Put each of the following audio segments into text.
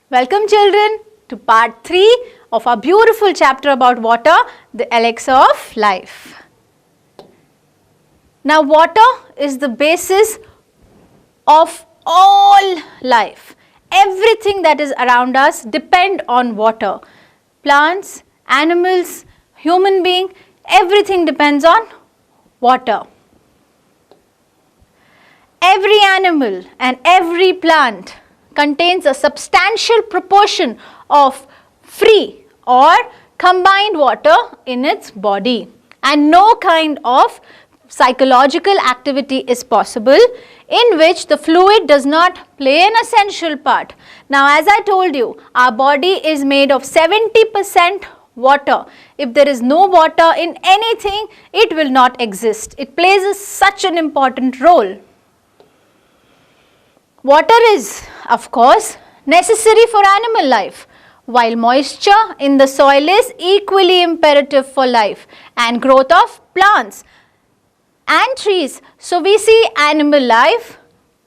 Welcome children to part 3 of our beautiful chapter about water, the elixir of life. Now water is the basis of all life. Everything that is around us depend on water. Plants, animals, human being, everything depends on water. Every animal and every plant contains a substantial proportion of free or combined water in its body, and no kind of psychological activity is possible in which the fluid does not play an essential part. Now, as I told you, our body is made of 70% water. If there is no water in anything, it will not exist. It plays such an important role. Water is, of course, necessary for animal life, while moisture in the soil is equally imperative for life and growth of plants and trees. So we see animal life,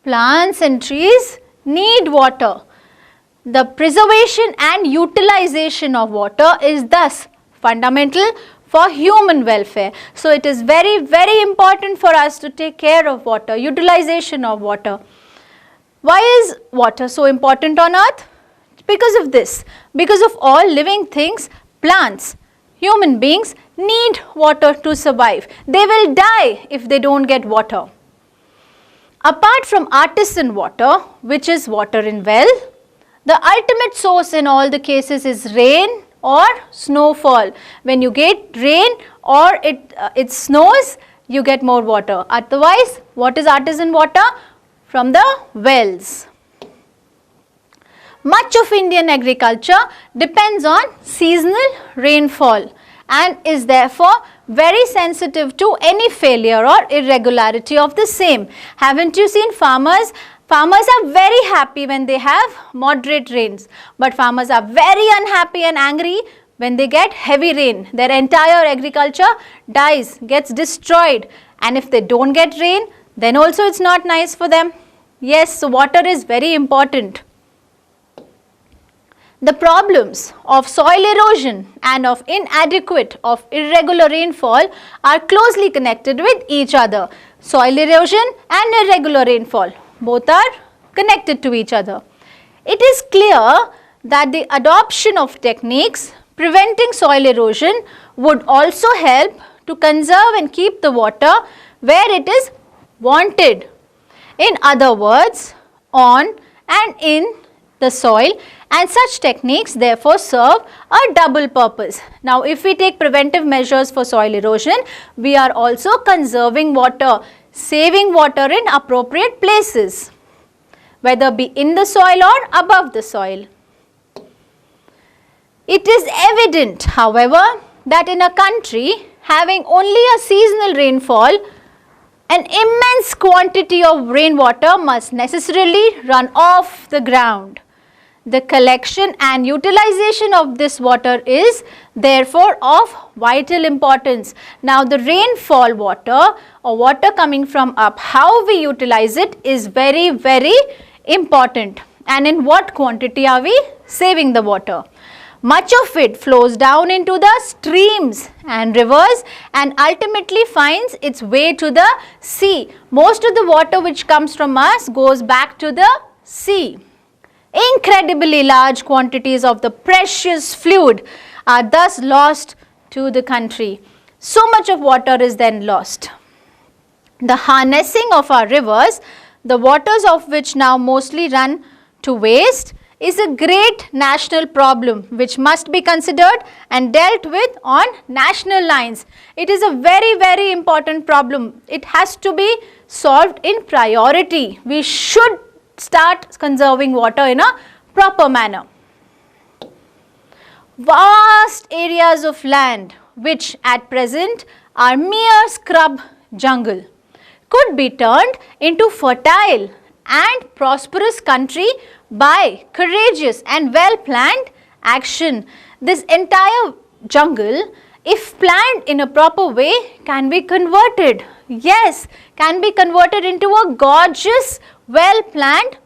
plants and trees need water. The preservation and utilization of water is thus fundamental for human welfare. So it is very, very important for us to take care of water, utilization of water. Why is water so important on earth? Because of this. Because of all living things, plants, human beings need water to survive. They will die if they don't get water. Apart from artisan water, which is water in well, the ultimate source in all the cases is rain or snowfall. When you get rain or it snows, you get more water. Otherwise, what is artisan water? From the wells. Much of Indian agriculture depends on seasonal rainfall and is therefore very sensitive to any failure or irregularity of the same. Haven't you seen farmers? Farmers are very happy when they have moderate rains, but farmers are very unhappy and angry when they get heavy rain. Their entire agriculture dies, gets destroyed, and if they don't get rain, then also it's not nice for them. Yes, so water is very important. The problems of soil erosion and of inadequate, of irregular rainfall are closely connected with each other. Soil erosion and irregular rainfall, both are connected to each other. It is clear that the adoption of techniques preventing soil erosion would also help to conserve and keep the water where it is wanted. In other words, on and in the soil, and such techniques therefore serve a double purpose. Now, if we take preventive measures for soil erosion, we are also conserving water, saving water in appropriate places, whether be in the soil or above the soil. It is evident, however, that in a country having only a seasonal rainfall, an immense quantity of rainwater must necessarily run off the ground. The collection and utilization of this water is therefore of vital importance. Now, the rainfall water or water coming from up, how we utilize it is very, very important. And in what quantity are we saving the water? Much of it flows down into the streams and rivers and ultimately finds its way to the sea. Most of the water which comes from us goes back to the sea. Incredibly large quantities of the precious fluid are thus lost to the country. So much of water is then lost. The harnessing of our rivers, the waters of which now mostly run to waste, is a great national problem which must be considered and dealt with on national lines. It is a very, very important problem. It has to be solved in priority. We should start conserving water in a proper manner. Vast areas of land which at present are mere scrub jungle could be turned into fertile and prosperous country by courageous and well-planned action. This entire jungle, if planned in a proper way, can be converted. Yes, can be converted into a gorgeous, well-planned,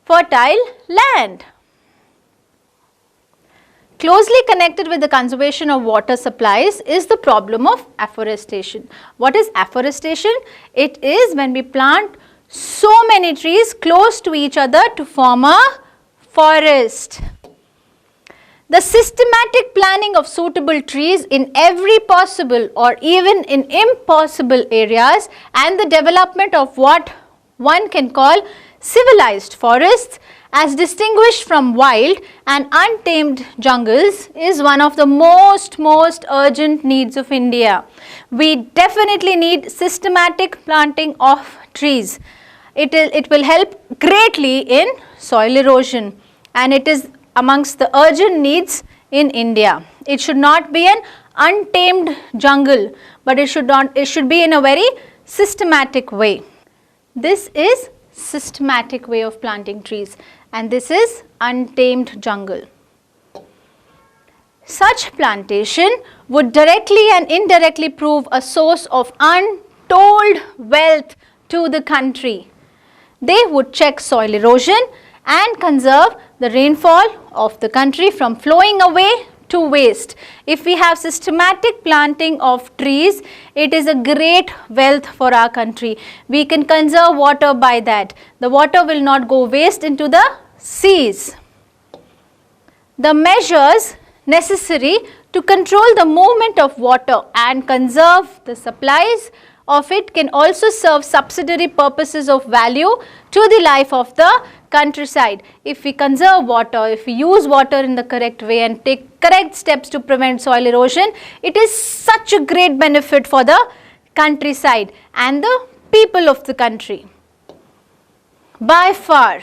fertile land. Closely connected with the conservation of water supplies is the problem of afforestation. What is afforestation? It is when we plant so many trees close to each other to form a forest. The systematic planting of suitable trees in every possible or even in impossible areas and the development of what one can call civilized forests as distinguished from wild and untamed jungles is one of the most urgent needs of India. We definitely need systematic planting of trees. It will help greatly in soil erosion, and it is amongst the urgent needs in India. It should not be an untamed jungle, but it should be in a very systematic way. This is systematic way of planting trees, and this is untamed jungle. Such plantation would directly and indirectly prove a source of untold wealth to the country. They would check soil erosion and conserve the rainfall of the country from flowing away to waste. If we have systematic planting of trees, it is a great wealth for our country. We can conserve water by that. The water will not go waste into the seas. The measures necessary to control the movement of water and conserve the supplies of it can also serve subsidiary purposes of value to the life of the countryside. If we conserve water, if we use water in the correct way and take correct steps to prevent soil erosion, it is such a great benefit for the countryside and the people of the country. By far,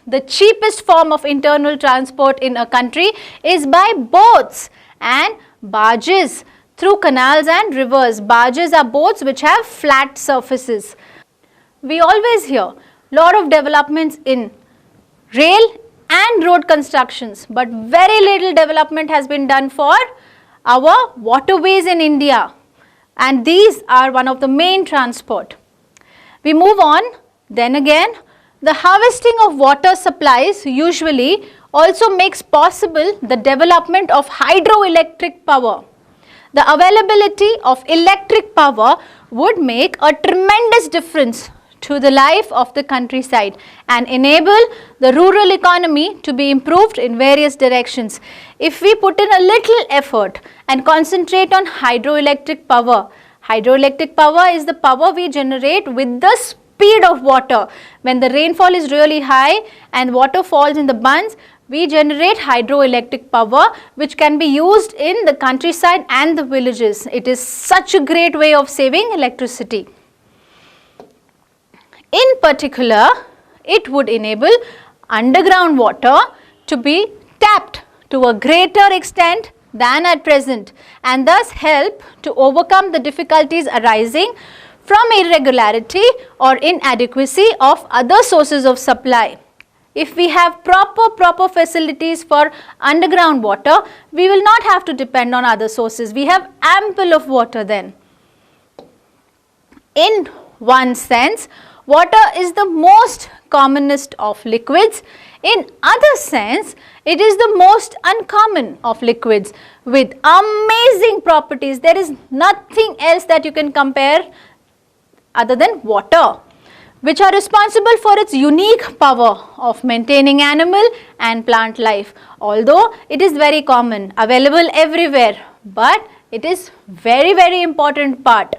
the cheapest form of internal transport in a country is by boats and barges through canals and rivers. Barges are boats which have flat surfaces. We always hear lot of developments in rail and road constructions, but very little development has been done for our waterways in India, and these are one of the main transport. We move on. Then again, the harvesting of water supplies usually also makes possible the development of hydroelectric power. The availability of electric power would make a tremendous difference to the life of the countryside and enable the rural economy to be improved in various directions. If we put in a little effort and concentrate on hydroelectric power is the power we generate with the speed of water. When the rainfall is really high and water falls in the bunds, we generate hydroelectric power which can be used in the countryside and the villages. It is such a great way of saving electricity. In particular, it would enable underground water to be tapped to a greater extent than at present and thus help to overcome the difficulties arising from irregularity or inadequacy of other sources of supply. If we have proper facilities for underground water, we will not have to depend on other sources. We have ample of water then. In one sense, water is the most commonest of liquids. In other sense, it is the most uncommon of liquids with amazing properties. There is nothing else that you can compare other than water, which are responsible for its unique power of maintaining animal and plant life. Although it is very common, available everywhere, but it is very important part.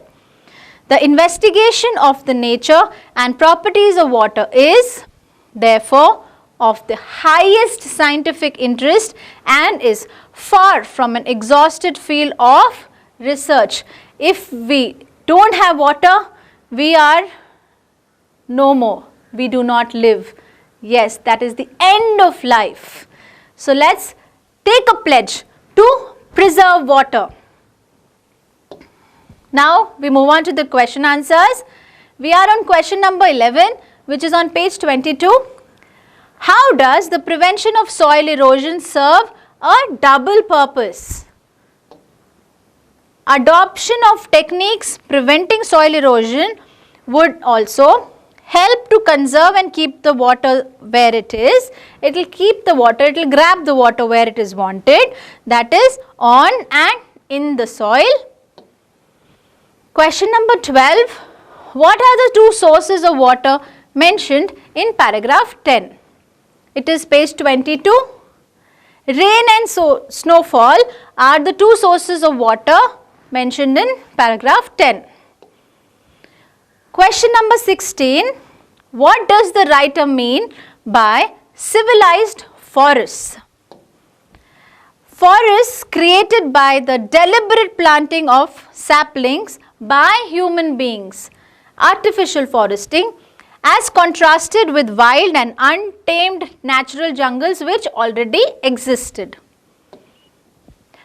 The investigation of the nature and properties of water is therefore of the highest scientific interest and is far from an exhausted field of research. If we don't have water, we are no more. We do not live. Yes, that is the end of life. So let's take a pledge to preserve water. Now we move on to the question answers. We are on question number 11, which is on page 22. How does the prevention of soil erosion serve a double purpose? Adoption of techniques preventing soil erosion would also help to conserve and keep the water where it is. It will keep the water, it will grab the water where it is wanted, that is on and in the soil. Question number 12. What are the two sources of water mentioned in paragraph 10? It is page 22. Rain and snowfall are the two sources of water mentioned in paragraph 10. Question number 16. What does the writer mean by civilized forests? Forests created by the deliberate planting of saplings by human beings, artificial foresting, as contrasted with wild and untamed natural jungles which already existed.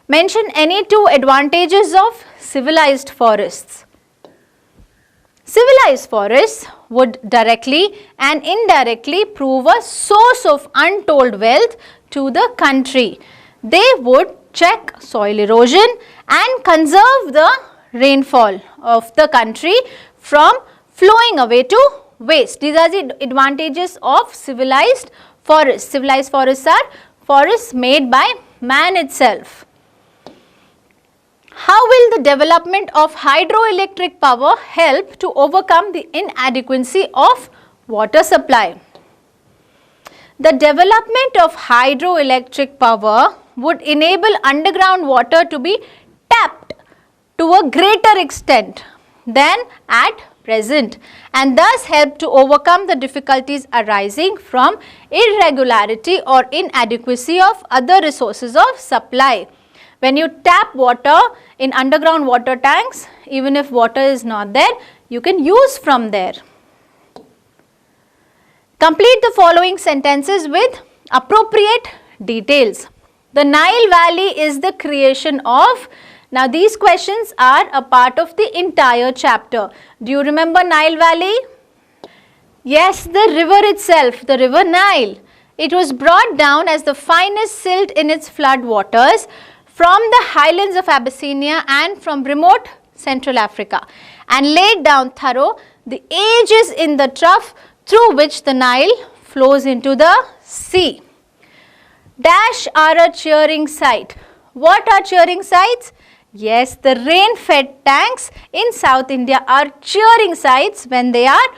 Mention any two advantages of civilized forests. Civilized forests would directly and indirectly prove a source of untold wealth to the country. They would check soil erosion and conserve the rainfall of the country from flowing away to waste. These are the advantages of civilized forests. Civilized forests are forests made by man itself. How will the development of hydroelectric power help to overcome the inadequacy of water supply? The development of hydroelectric power would enable underground water to be tapped to a greater extent than at present, and thus help to overcome the difficulties arising from irregularity or inadequacy of other resources of supply. When you tap water in underground water tanks, even if water is not there, you can use from there. Complete the following sentences with appropriate details. The Nile Valley is the creation of. Now these questions are a part of the entire chapter. Do you remember Nile Valley? Yes, the river itself, the river Nile. It was brought down as the finest silt in its flood waters from the highlands of Abyssinia and from remote Central Africa, and laid down thorough the ages in the trough through which the Nile flows into the sea. Dash are a cheering sight. What are cheering sights? Yes, the rain-fed tanks in South India are cheering sights when they are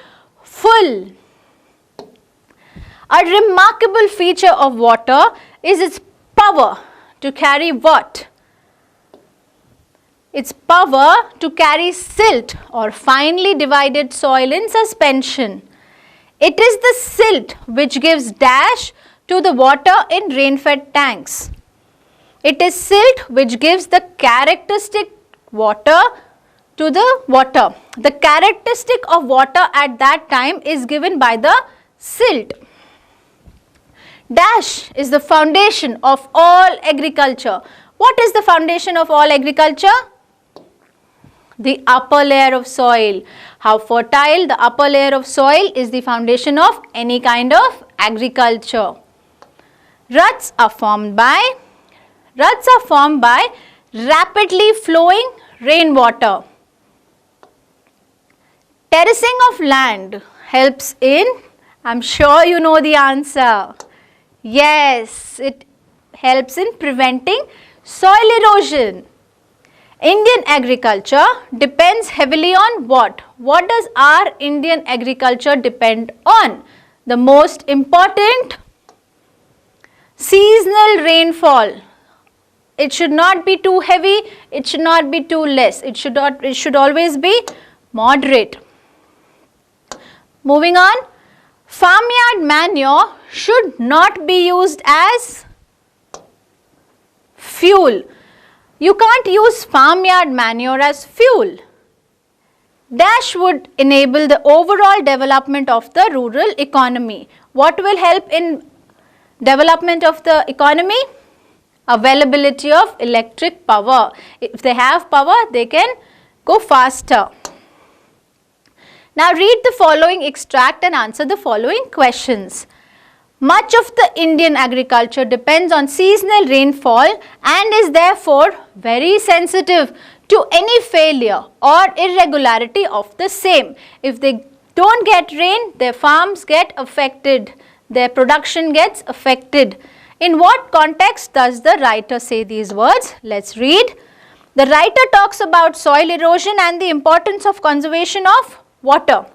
full. A remarkable feature of water is its power to carry what? Its power to carry silt or finely divided soil in suspension. It is the silt which gives dash to the water in rain-fed tanks. It is silt which gives the characteristic water to the water. The characteristic of water at that time is given by the silt. Dash is the foundation of all agriculture. What is the foundation of all agriculture? The upper layer of soil. How fertile the upper layer of soil is the foundation of any kind of agriculture. Ruts are formed by rapidly flowing rainwater. Terracing of land helps in, I'm sure you know the answer. Yes, it helps in preventing soil erosion. Indian agriculture depends heavily on what? What does our Indian agriculture depend on? The most important, seasonal rainfall. It should not be too heavy, it should not be too less. It should always be moderate. Moving on, farmyard manure should not be used as fuel. You can't use farmyard manure as fuel. Dash would enable the overall development of the rural economy. What will help in development of the economy? Availability of electric power. If they have power, they can go faster. Now read the following extract and answer the following questions. Much of the Indian agriculture depends on seasonal rainfall and is therefore very sensitive to any failure or irregularity of the same. If they don't get rain, their farms get affected, their production gets affected. In what context does the writer say these words? Let's read. The writer talks about soil erosion and the importance of conservation of water.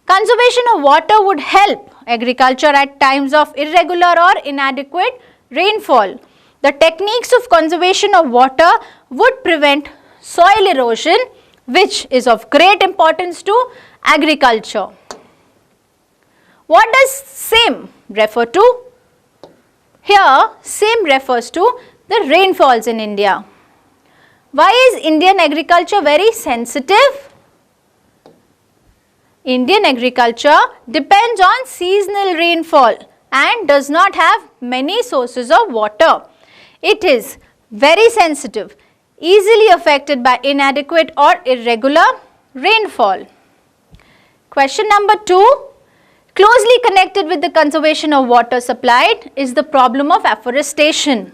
Conservation of water would help agriculture at times of irregular or inadequate rainfall. The techniques of conservation of water would prevent soil erosion, which is of great importance to agriculture. What does same refer to? Here, same refers to the rainfalls in India. Why is Indian agriculture very sensitive? Indian agriculture depends on seasonal rainfall and does not have many sources of water. It is very sensitive, easily affected by inadequate or irregular rainfall. Question number 2. Closely connected with the conservation of water supplied is the problem of afforestation.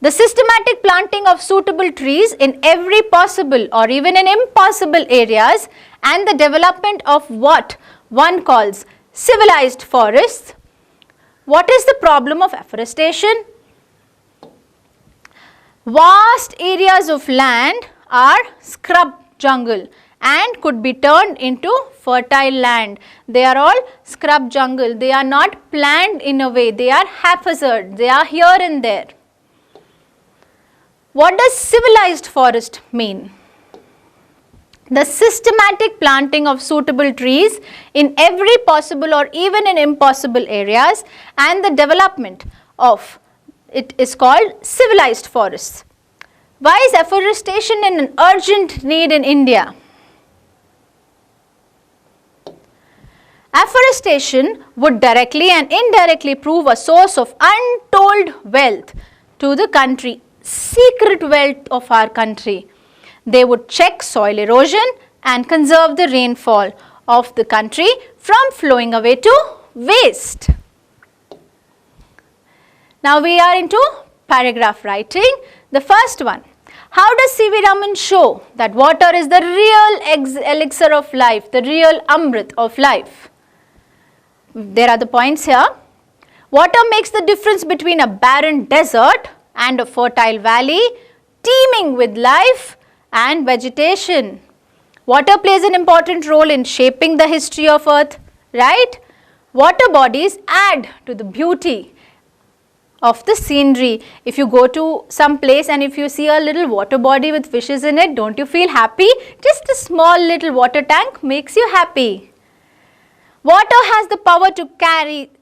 The systematic planting of suitable trees in every possible or even in impossible areas and the development of what one calls civilized forests. What is the problem of afforestation? Vast areas of land are scrub jungle and could be turned into fertile land. They are all scrub jungle. They are not planned in a way. They are haphazard. They are here and there. What does civilized forest mean? The systematic planting of suitable trees in every possible or even in impossible areas and the development of it is called civilized forests. Why is afforestation an urgent need in India? Afforestation would directly and indirectly prove a source of untold wealth to the country, secret wealth of our country. They would check soil erosion and conserve the rainfall of the country from flowing away to waste. Now we are into paragraph writing. The first one. How does C.V. Raman show that water is the real elixir of life, the real amrit of life? There are the points here. Water makes the difference between a barren desert and a fertile valley teeming with life and vegetation. Water plays an important role in shaping the history of earth, right? Water bodies add to the beauty of the scenery. If you go to some place and if you see a little water body with fishes in it, don't you feel happy? Just a small little water tank makes you happy. Water has the power to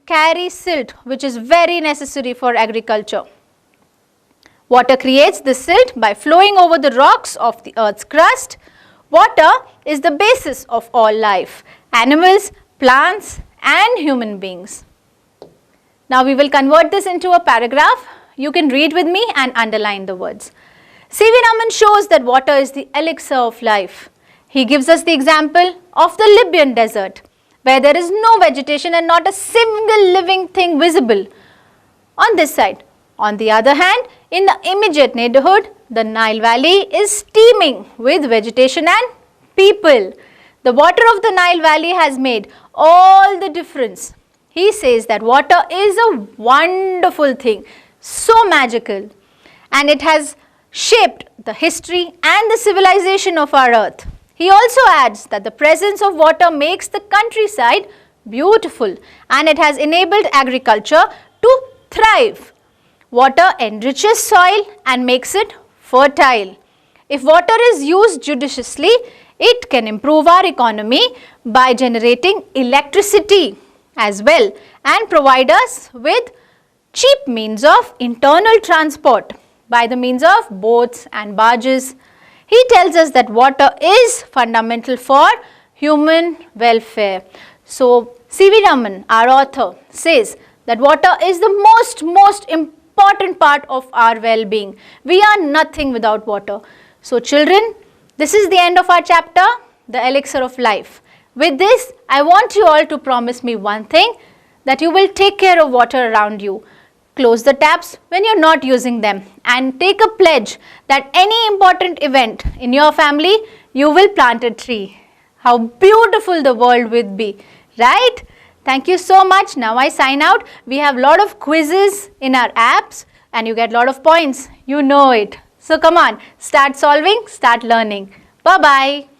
carry silt, which is very necessary for agriculture. Water creates the silt by flowing over the rocks of the earth's crust. Water is the basis of all life, animals, plants and human beings. Now we will convert this into a paragraph. You can read with me and underline the words. C.V. Raman shows that water is the elixir of life. He gives us the example of the Libyan desert, where there is no vegetation and not a single living thing visible on this side. On the other hand, in the immediate neighborhood, the Nile Valley is teeming with vegetation and people. The water of the Nile Valley has made all the difference. He says that water is a wonderful thing, so magical, and it has shaped the history and the civilization of our earth. He also adds that the presence of water makes the countryside beautiful and it has enabled agriculture to thrive. Water enriches soil and makes it fertile. If water is used judiciously, it can improve our economy by generating electricity as well and provide us with cheap means of internal transport by the means of boats and barges. He tells us that water is fundamental for human welfare. So, C.V. Raman, our author, says that water is the most important part of our well-being. We are nothing without water. So, children, this is the end of our chapter, the elixir of life. With this, I want you all to promise me one thing, that you will take care of water around you. Close the taps when you're not using them and take a pledge that any important event in your family, you will plant a tree. how beautiful the world would be, right? Thank you so much. Now I sign out. We have lot of quizzes in our apps and you get lot of points. You know it. So come on, start solving, start learning. Bye-bye.